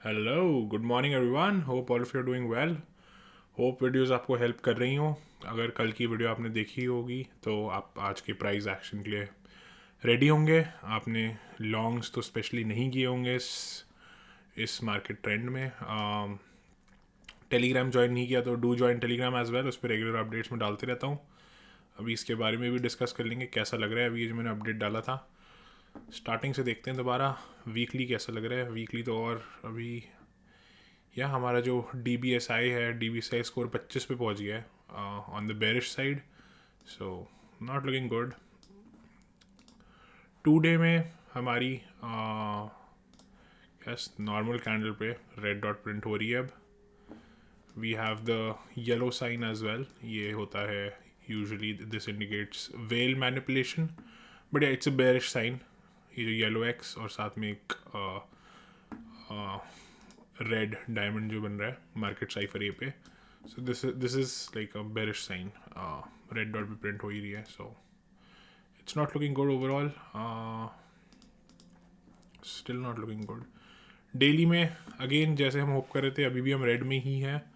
Hello good morning everyone, hope all of you are doing well. Hope videos आपको help कर रही हो। अगर कल की वीडियो आपने देखी होगी तो आप आज के प्राइस एक्शन के लिए रेडी होंगे। आपने लॉन्ग्स तो स्पेशली नहीं किए होंगे इस मार्केट ट्रेंड में। टेलीग्राम ज्वाइन नहीं किया तो do join Telegram as well, उस पर रेगुलर अपडेट्स में डालते रहता हूँ। अभी इसके बारे में भी डिस्कस कर लेंगे कैसा लग रहा है अभी ये जो मैंने अपडेट डाला था। स्टार्टिंग से देखते हैं दोबारा वीकली कैसा लग रहा है। वीकली तो और अभी या हमारा जो D B S I score 25 पे पहुंच गया है on the bearish side. So not looking good. 2 day में हमारी यस नॉर्मल कैंडल पे रेड डॉट प्रिंट हो रही है अब। We have the yellow sign as well. ये होता है usually this indicates well manipulation, but it's a bearish sign. ये जो येलो एक्स और साथ में एक रेड डायमंड जो बन रहा है मार्केट साइफर ए पे, so this is like a bearish sign. Red dot पे प्रिंट हो ही रही है, so it's not looking good overall. Still not looking good. Daily में अगेन जैसे हम होप कर रहे थे, अभी भी हम रेड में ही हैं।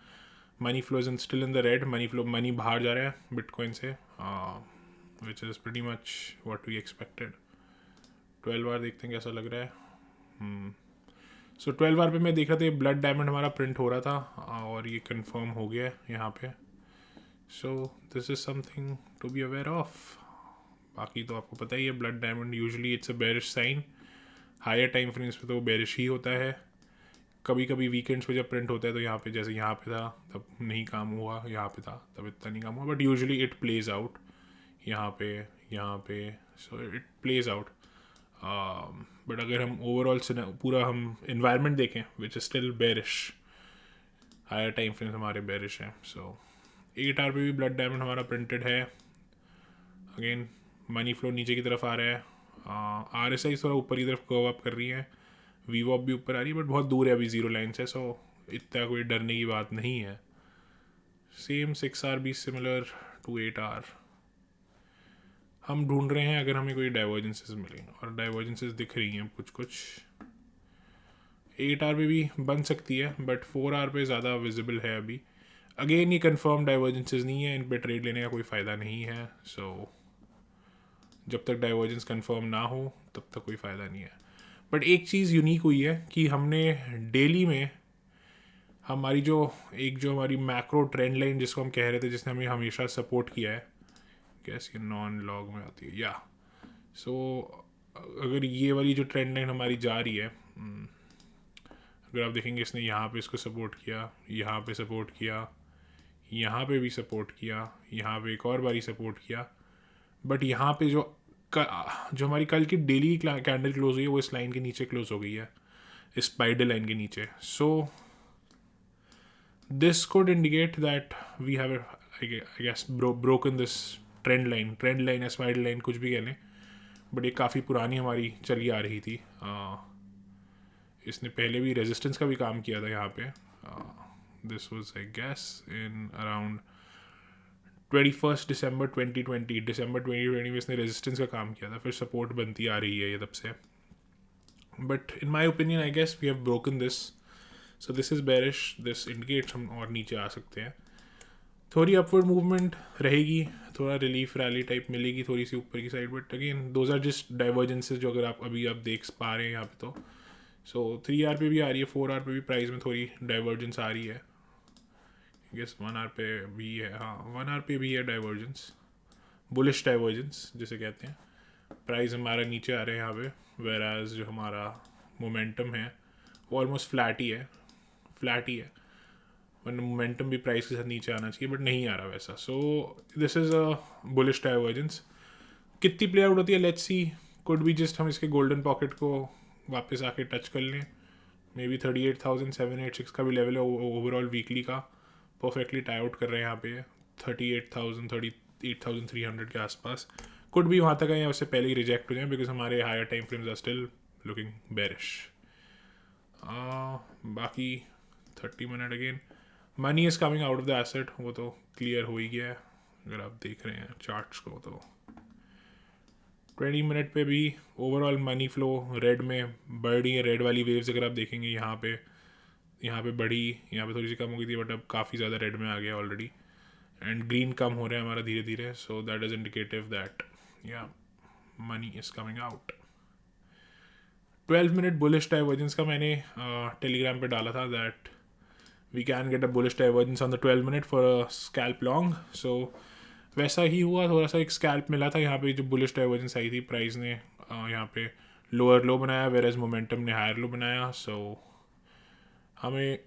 Money flow is still in the red. Money बाहर जा रहा है बिटकॉइन से, which is pretty much what we expected. 12 hour देखते हैं कैसा लग रहा है। सो 12 आवर पे मैं देख रहा था ये ब्लड डायमंड हमारा प्रिंट हो रहा था और ये कंफर्म हो गया यहाँ पे। So this is something to be aware of. बाकी तो आपको पता ही है, blood diamond usually it's a bearish sign. Higher time frames पे तो वो बेरिश ही होता है। कभी कभी वीकेंड्स पे जब प्रिंट होता है तो यहाँ पे, जैसे यहाँ पे था तब नहीं काम हुआ, यहाँ पे था तब इतना नहीं काम हुआ, but usually it plays out यहाँ पे, यहाँ पे। So it plays out. But अगर हम ओवरऑल पूरा हम इन्वायरमेंट देखें which is still bearish, higher time frames हमारे बेरिश हैं। सो 8 आवर पे भी ब्लड डायमंड हमारा प्रिंटेड है। अगेन मनी फ्लो नीचे की तरफ आ रहा है। आर एस आई थोड़ा ऊपर की तरफ कर्व अप कर रही है। वीवॉप भी ऊपर आ रही है, बट बहुत दूर है अभी जीरो लाइन से, सो इतना कोई डरने की बात नहीं है। सेम 6 आवर भी सिमिलर टू 8 आवर। हम ढूंढ रहे हैं अगर हमें कोई डाइवर्जेंसेस मिले, और डाइवर्जेंसेस दिख रही हैं कुछ कुछ। 8 आवर पे भी बन सकती है, बट 4 आवर पे ज़्यादा विजिबल है अभी। अगेन ये कंफर्म डाइवर्जेंसेस नहीं है, इन पे ट्रेड लेने का कोई फ़ायदा नहीं है। सो जब तक डाइवर्जेंस कंफर्म ना हो तब तक कोई फ़ायदा नहीं है। बट एक चीज़ यूनिक हुई है कि हमने डेली में हमारी जो हमारी मैक्रो ट्रेंड लाइन जिसको हम कह रहे थे, जिसने हमें हमेशा सपोर्ट किया है, कैसे नॉन लॉग में आती है या। सो अगर ये वाली जो ट्रेंड लाइन हमारी जा रही है, अगर आप देखेंगे इसने यहाँ पे इसको सपोर्ट किया, यहाँ पे सपोर्ट किया, यहाँ पे भी सपोर्ट किया, यहाँ पे एक और बारी सपोर्ट किया, बट यहाँ पे जो हमारी कल की डेली कैंडल क्लोज हुई है वो इस लाइन के नीचे क्लोज हो गई है, इस स्पाइडर लाइन के नीचे। So this could indicate that we have I guess broken this trend line या स्पाइडर लाइन, कुछ भी कह लें, बट ये काफ़ी पुरानी हमारी चली आ रही थी। इसने पहले भी रेजिस्टेंस का भी काम किया था यहाँ पे। This was I guess in around 21 December 2020। दिसंबर 2020 में इसने रेजिस्टेंस का काम किया था, फिर सपोर्ट बनती आ रही है ये तब से। But in my opinion I guess we have broken this. So this is bearish. This indicates हम और नीचे आ सकते हैं। थोड़ी अपवर्ड मूवमेंट रहेगी, थोड़ा रिलीफ रैली टाइप मिलेगी थोड़ी सी ऊपर की side, but again those are just divergences जो अगर आप अभी देख पा रहे हैं यहाँ पे। तो सो 3 आवर पे भी आ रही है, 4 आवर पे भी प्राइस में थोड़ी डाइवर्जेंस आ रही है। गेस 1 आवर पे भी है, हाँ 1 आवर पे भी है डाइवर्जेंस, बुलिश डाइवर्जेंस जिसे कहते हैं। प्राइस हमारा नीचे आ रहा है यहाँ पे, वेर एज जो हमारा मोमेंटम है वो ऑलमोस्ट फ्लैट ही है। वरना मोमेंटम भी प्राइस के साथ नीचे आना चाहिए, बट नहीं आ रहा वैसा। सो this is a bullish divergence. कितनी प्ले आउट होती है लेट्स सी। कुड भी जस्ट हम इसके गोल्डन पॉकेट को वापस आके टच कर लें। मे बी 38,786 का भी लेवल है ओवरऑल वीकली का, परफेक्टली टाई आउट कर रहे हैं यहाँ पे। 38,300 के आसपास कुड भी वहाँ तक आए या उससे पहले ही रिजेक्ट हो जाए, बिकॉज हमारे higher time frames are still looking bearish. बाकी 30 minute again money is coming out of the asset, वो तो क्लियर हो ही गया है अगर आप देख रहे हैं चार्ट्स को। तो 20 मिनट पे भी ओवरऑल मनी फ्लो रेड में बढ़ रही है। रेड वाली वेव्स अगर आप देखेंगे यहाँ पे, यहाँ पे बढ़ी, यहाँ पे थोड़ी सी कम हो गई थी, बट अब काफ़ी ज़्यादा रेड में आ गया ऑलरेडी, एंड ग्रीन कम हो रहा है हमारा धीरे धीरे, so that is indicative that yeah money is coming out. 12 minute bullish divergence का मैंने टेलीग्राम पे डाला था that we can get a bullish divergence on the 12 minute for a scalp long. So वैसा ही हुआ, थोड़ा सा एक स्कैल्प मिला था यहाँ पे. जो बुलिश डाइवर्जेंस आई थी, प्राइस ने यहाँ पे लोअर लो बनाया, वेर एज मोमेंटम ने हायर लो बनाया. सो हमें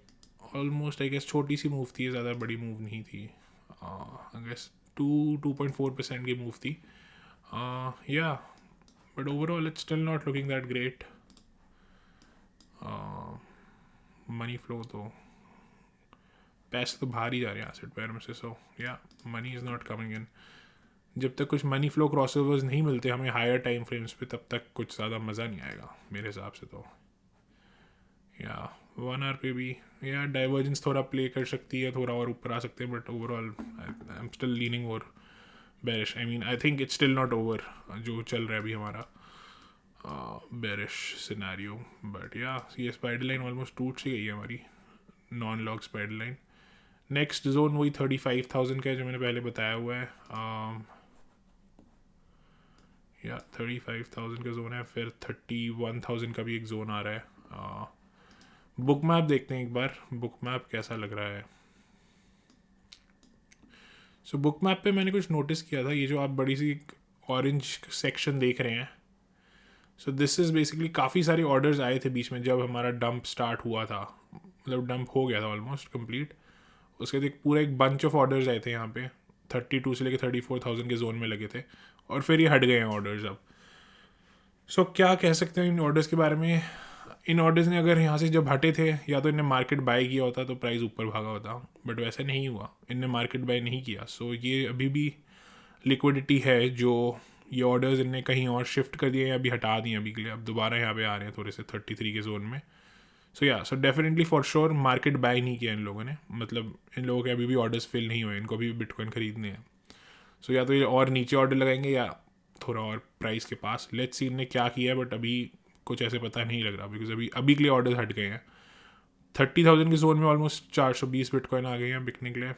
ऑलमोस्ट आई गेस छोटी सी मूव थी, ज़्यादा बड़ी मूव नहीं थी. आई गेस 2.4% की मूव थी. या but overall it's still not looking that great. Money flow तो, पैसे तो बाहर ही जा रहे हैं एसेट पेयर में से. सो या money is not coming in. जब तक कुछ मनी फ्लो क्रॉसओवर्स नहीं मिलते हमें हायर टाइम फ्रेम्स पे, तब तक कुछ ज़्यादा मज़ा नहीं आएगा मेरे हिसाब से. तो या 1 आवर पे भी या डाइवर्जेंस थोड़ा प्ले कर सकती है, थोड़ा और ऊपर आ सकते हैं, but overall I am still leaning over bearish. I mean I think it's still not over जो चल रहा है अभी हमारा बेरिश सिनेरियो. बट या ये स्पाइडर लाइन ऑलमोस्ट टूट सी गई है हमारी, non log spider line. Next zone वही 35,000 का है जो मैंने पहले बताया हुआ है. या 35,000 का जोन है, फिर 31,000 का भी एक जोन आ रहा है. बुक मैप देखते हैं एक बार, बुक मैप कैसा लग रहा है. सो बुक मैप पे मैंने कुछ नोटिस किया था. ये जो आप बड़ी सी ऑरेंज सेक्शन देख रहे हैं, सो दिस इज़ बेसिकली काफ़ी सारे ऑर्डर्स आए थे बीच में जब हमारा डंप स्टार्ट हुआ था, मतलब डंप हो गया था ऑलमोस्ट कंप्लीट. उसके बाद एक पूरा एक बंच ऑफ ऑर्डर्स आए थे यहाँ पे, 32 से लेकर 34,000 के जोन में लगे थे, और फिर ये हट गए हैं ऑर्डर्स अब. सो क्या कह सकते हैं इन ऑर्डर्स के बारे में. इन ऑर्डर्स ने अगर यहाँ से जब हटे थे, या तो इन्हें मार्केट बाय किया होता तो प्राइस ऊपर भागा होता, बट वैसा नहीं हुआ, इनने मार्केट बाय नहीं किया. सो ये अभी भी लिक्विडिटी है जो ये ऑर्डर्स इनने कहीं और शिफ्ट कर दिए, अभी हटा दिए अभी के लिए, अब दोबारा यहाँ पे आ रहे हैं थोड़े से 33 के जोन में. So definitely for sure market buy नहीं किया इन लोगों ने, मतलब इन लोगों के अभी भी ऑर्डर्स फिल नहीं हुए, इनको अभी बिटकॉइन खरीदने हैं. सो या तो ये और नीचे ऑर्डर लगाएंगे या थोड़ा और प्राइस के पास. लेट्स सी इनने क्या किया है, बट अभी कुछ ऐसे पता नहीं लग रहा, बिकॉज अभी के लिए ऑर्डर्स हट गए हैं. 30,000 के जोन में ऑलमोस्ट 420 बिटकॉइन आ गए हैं बिकने के लिए.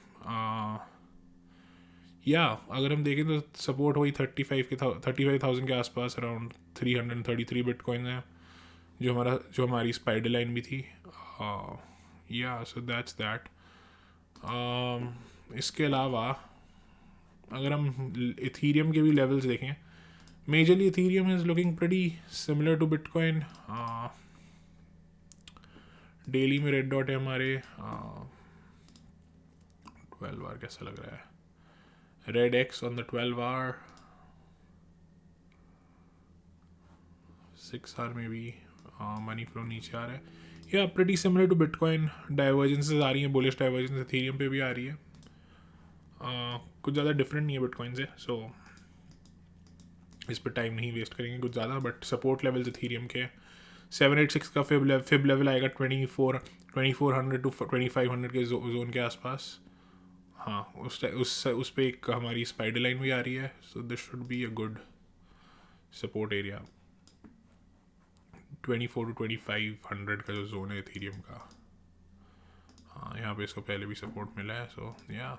या अगर हम देखें तो सपोर्ट वही 35,000 के आसपास, अराउंड 333 बिटकॉइन है जो हमारी स्पाइडर लाइन भी थी. या सो दैट्स दैट. इसके अलावा अगर हम इथीरियम के भी लेवल्स देखें, majorly Ethereum is looking pretty similar to Bitcoin. Daily में रेड डॉट है हमारे. 12 आवर कैसा लग रहा है, red X on the 12 hour. 6 hour में भी मनी फ्लो नीचे आ रहा है. Yeah pretty similar to Bitcoin. Divergences आ रही हैं, बुलिश डाइवर्जेंस इथीरियम पे भी आ रही है. कुछ ज़्यादा डिफरेंट नहीं है बिटकॉइन से, सो इस पर टाइम नहीं वेस्ट करेंगे कुछ ज़्यादा. बट सपोर्ट लेवल्स इथीरियम के 786 का फिब लेवल आएगा 2400 टू 2500 के जोन के आसपास. हाँ, उस पे एक हमारी स्पाइडर लाइन भी आ रही है. So this should be a good support area. 24 to 2500 का जो जोन है इथीरियम का, हाँ यहाँ पे इसको पहले भी सपोर्ट मिला है. सो या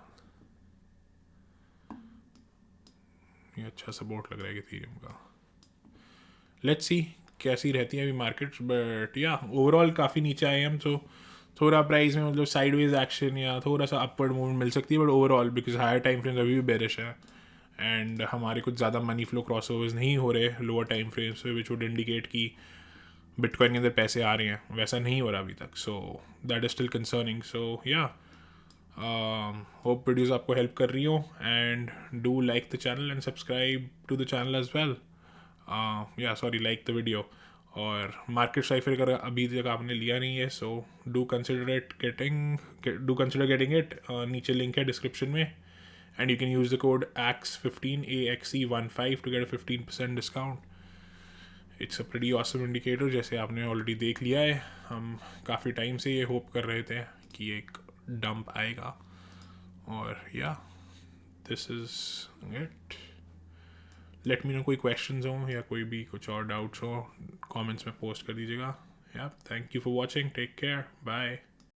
ये अच्छा सपोर्ट लग रहा है इथीरियम का. लेट्स सी कैसी रहती है अभी मार्केट. बट या ओवरऑल काफ़ी नीचे आए हम, तो थोड़ा प्राइस में मतलब साइडवेज एक्शन या थोड़ा सा अपवर्ड मूवमेंट मिल सकती है, but overall because higher time frames अभी भी बेरिश है, एंड हमारे कुछ ज़्यादा मनी फ्लो क्रॉसओवर्स नहीं हो रहे लोअर टाइम फ्रेम्स पे, विच वुड इंडिकेट कि बिटकॉइन के अंदर पैसे आ रहे हैं. वैसा नहीं हो रहा अभी तक, so that is still concerning. So yeah hope videos आपको हेल्प कर रही हो, and do like the channel and subscribe to the channel as well. Like the video. और मार्केट साइफर अगर अभी तक आपने लिया नहीं है, so do consider getting it. नीचे लिंक है डिस्क्रिप्शन में, and you can use the code AXE15 AXE15 to get 15% discount. It's a pretty awesome indicator, जैसे आपने ऑलरेडी देख लिया है. हम काफ़ी टाइम से ये होप कर रहे थे कि एक डंप आएगा, और या this is it. Let me know कोई क्वेश्चंस हो या कोई भी कुछ और डाउट्स हो, कमेंट्स में पोस्ट कर दीजिएगा. या thank you for watching, take care, bye.